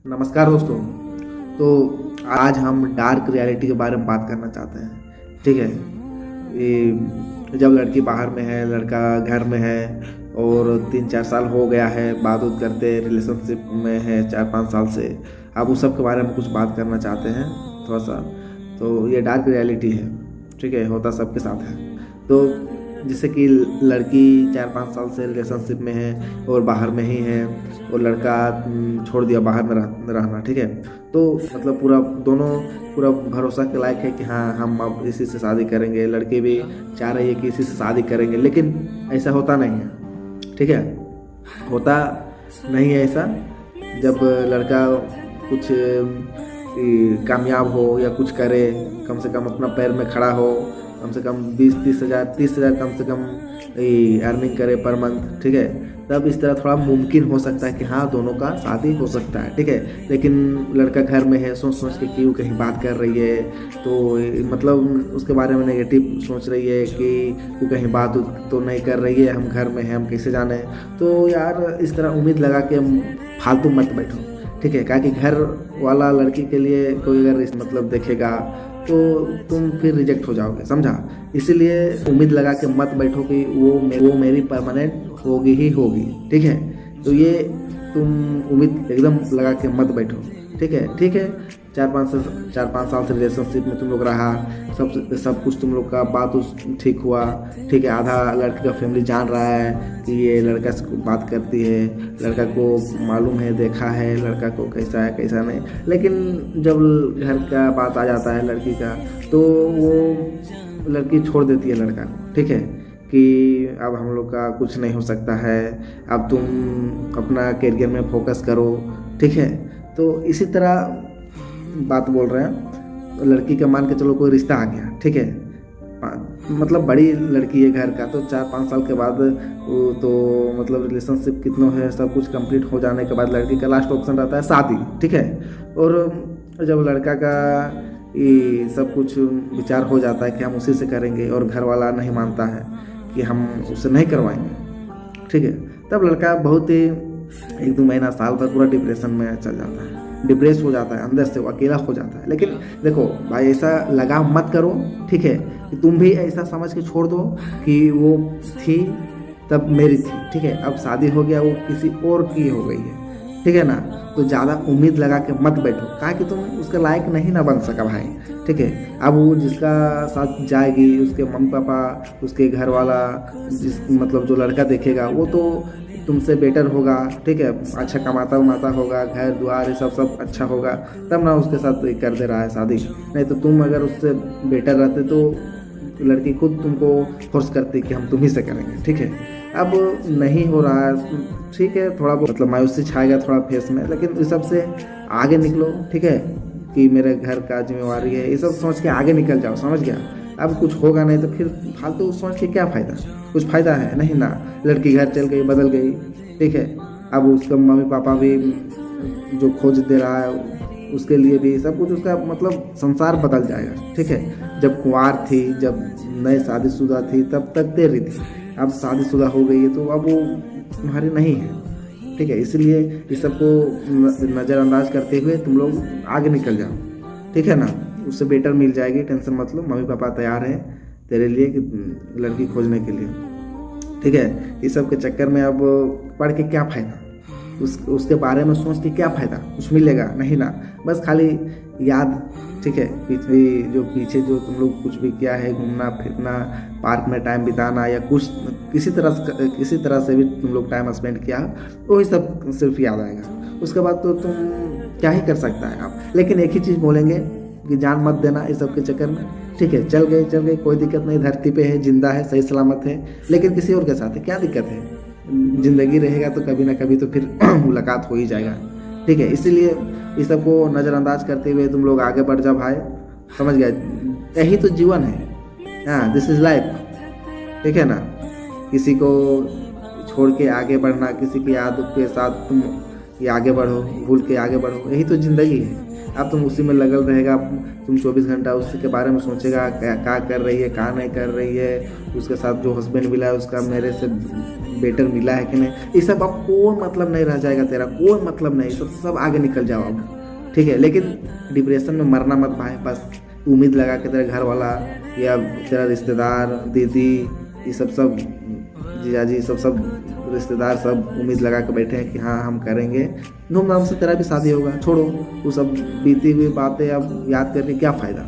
नमस्कार दोस्तों। तो आज हम डार्क रियलिटी के बारे में बात करना चाहते हैं। ठीक है। ये जब लड़की बाहर में है, लड़का घर में है और 3-4 साल हो गया है, बात उत करते रिलेशनशिप में है 4-5 साल से। अब उस सब के बारे में कुछ बात करना चाहते हैं थोड़ा सा। तो ये डार्क रियलिटी है। ठीक है, होता सबके साथ है। तो जैसे कि लड़की 4-5 साल से रिलेशनशिप में है और बाहर में ही है, और लड़का छोड़ दिया बाहर में रहना। ठीक है। तो मतलब पूरा भरोसा के लायक है कि हाँ हम अब इसी से शादी करेंगे। लड़के भी चाह रही है कि इसी से शादी करेंगे, लेकिन ऐसा होता नहीं है। ठीक है, होता नहीं है ऐसा। जब लड़का कुछ कामयाब हो या कुछ करे, कम से कम अपना पैर में खड़ा हो, कम से कम 20-30 हज़ार कम से कम अर्निंग करे पर मंथ। ठीक है, तब इस तरह थोड़ा मुमकिन हो सकता है कि हाँ दोनों का शादी हो सकता है। ठीक है, लेकिन लड़का घर में है, सोच सोच के क्यों कहीं बात कर रही है, तो मतलब उसके बारे में नेगेटिव सोच रही है कि वो कहीं बात तो नहीं कर रही है, हम घर में हैं, हम कैसे जाने। तो यार इस तरह उम्मीद लगा के फालतू मत बैठो। ठीक है, क्या कि घर वाला लड़की के लिए कोई अगर मतलब देखेगा तो तुम फिर रिजेक्ट हो जाओगे, समझा। इसीलिए उम्मीद लगा के मत बैठो कि वो मेरी परमानेंट होगी ही होगी। ठीक है, तो ये तुम उम्मीद एकदम लगा के मत बैठो। ठीक है, ठीक है। 4-5 साल से रिलेशनशिप में तुम लोग रहा, सब कुछ तुम लोग का बात उस ठीक हुआ। ठीक है, आधा लड़की का फैमिली जान रहा है कि ये लड़का से बात करती है, लड़का को मालूम है, देखा है लड़का को कैसा है कैसा नहीं। लेकिन जब घर का बात आ जाता है लड़की का, तो वो लड़की छोड़ देती है लड़का को। ठीक है, कि अब हम लोग का कुछ नहीं हो सकता है, अब तुम अपना करियर में फोकस करो। ठीक है, तो इसी तरह बात बोल रहे हैं। तो लड़की का मान के चलो कोई रिश्ता आ गया। ठीक है, मतलब बड़ी लड़की है घर का, तो 4-5 साल के बाद वो तो मतलब रिलेशनशिप कितना है सब कुछ कंप्लीट हो जाने के बाद लड़की का लास्ट ऑप्शन रहता है शादी। ठीक है, और जब लड़का का ये सब कुछ विचार हो जाता है कि हम उसी से करेंगे और घर वाला नहीं मानता है कि हम उससे नहीं करवाएंगे। ठीक है, तब लड़का बहुत ही 1-2 महीना साल भर पूरा डिप्रेशन में चल जाता है, डिप्रेस हो जाता है, अंदर से वो अकेला हो जाता है। लेकिन देखो भाई, ऐसा लगाव मत करो। ठीक है, कि तुम भी ऐसा समझ के छोड़ दो कि वो थी तब मेरी थी। ठीक है, अब शादी हो गया, वो किसी और की हो गई है। ठीक है ना, तो ज़्यादा उम्मीद लगा के मत बैठो, कहा कि तुम उसके लायक नहीं ना बन सका भाई। ठीक है, अब वो जिसका साथ जाएगी, उसके मम्मी पापा, उसके घर वाला, जिस मतलब जो लड़का देखेगा वो तो तुमसे बेटर होगा। ठीक है, अच्छा कमाता उमाता होगा, घर द्वार ये सब अच्छा होगा, तब ना उसके साथ कर दे रहा है शादी। नहीं तो तुम अगर उससे बेटर रहते तो लड़की खुद तुमको फोर्स करती कि हम तुम ही से करेंगे। ठीक है, अब नहीं हो रहा है। ठीक है, थोड़ा बहुत मतलब मायूसी छाएगा थोड़ा फेस में, लेकिन इस सब से आगे निकलो। ठीक है, कि मेरे घर का जिम्मेवारी है, ये सब सोच के आगे निकल जाओ, समझ गया। अब कुछ होगा नहीं तो फिर फालतू सोच के क्या फ़ायदा, कुछ फ़ायदा है नहीं ना। लड़की घर चल गई, बदल गई। ठीक है, अब उसका मम्मी पापा भी जो खोज दे रहा है उसके लिए भी सब कुछ, उसका मतलब संसार बदल जाएगा। ठीक है, जब कुंवार थी, जब नए शादीशुदा थी तब तक तेरी थी, अब शादीशुदा हो गई है तो अब वो तुम्हारी नहीं है। ठीक है, इसलिए इस सबको नज़रअंदाज करते हुए तुम लोग आगे निकल जाओ। ठीक है ना, उससे बेटर मिल जाएगी, टेंशन मत लो। मम्मी पापा तैयार हैं तेरे लिए कि लड़की खोजने के लिए। ठीक है, इस सब के चक्कर में अब पढ़ के क्या फ़ायदा, उसके बारे में सोच के क्या फ़ायदा, कुछ मिलेगा नहीं ना, बस खाली याद। ठीक है, पीछे जो तुम लोग कुछ भी किया है, घूमना फिरना, पार्क में टाइम बिताना या कुछ किसी तरह से भी तुम लोग टाइम स्पेंड किया, वही सब सिर्फ याद आएगा। उसके बाद तो तुम क्या ही कर सकता है आप। लेकिन एक ही चीज़ बोलेंगे कि जान मत देना इस सब के चक्कर में। ठीक है, चल गए कोई दिक्कत नहीं, धरती पे है, जिंदा है, सही सलामत है, लेकिन किसी और के साथ है, क्या दिक्कत है। जिंदगी रहेगा तो कभी ना कभी तो फिर मुलाकात हो ही जाएगा। ठीक है, इसीलिए इस सबको नज़रअंदाज करते हुए तुम लोग आगे बढ़ जाओ भाई, समझ गए। यही तो जीवन है, हाँ, दिस इज़ लाइफ। ठीक है ना, किसी को छोड़ के आगे बढ़ना, किसी की याद के साथ तुम ये आगे बढ़ो, भूल के आगे बढ़ो, यही तो ज़िंदगी है। अब तुम उसी में लगल रहेगा, तुम 24 घंटा उसी के बारे में सोचेगा, क्या कर रही है, क्या नहीं कर रही है, उसके साथ जो हस्बैंड मिला है उसका मेरे से बेटर मिला है कि नहीं, ये सब अब कोई मतलब नहीं रह जाएगा तेरा, कोई मतलब नहीं, सब आगे निकल जाओ अब, ठीक है। लेकिन डिप्रेशन में मरना मत भाई, बस उम्मीद लगा के तेरा घर वाला या तेरा रिश्तेदार, दीदी, ये सब जीजाजी, सब रिश्तेदार सब उम्मीद लगा के बैठे हैं कि हाँ हम करेंगे धूमधाम से, तेरा भी शादी होगा। छोड़ो वो सब बीती हुई बातें अब याद करके क्या फ़ायदा,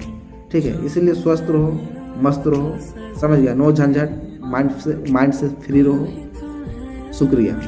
ठीक है। इसीलिए स्वस्थ रहो, मस्त रहो, समझ गया, नो झंझट, माइंड से फ्री रहो। शुक्रिया।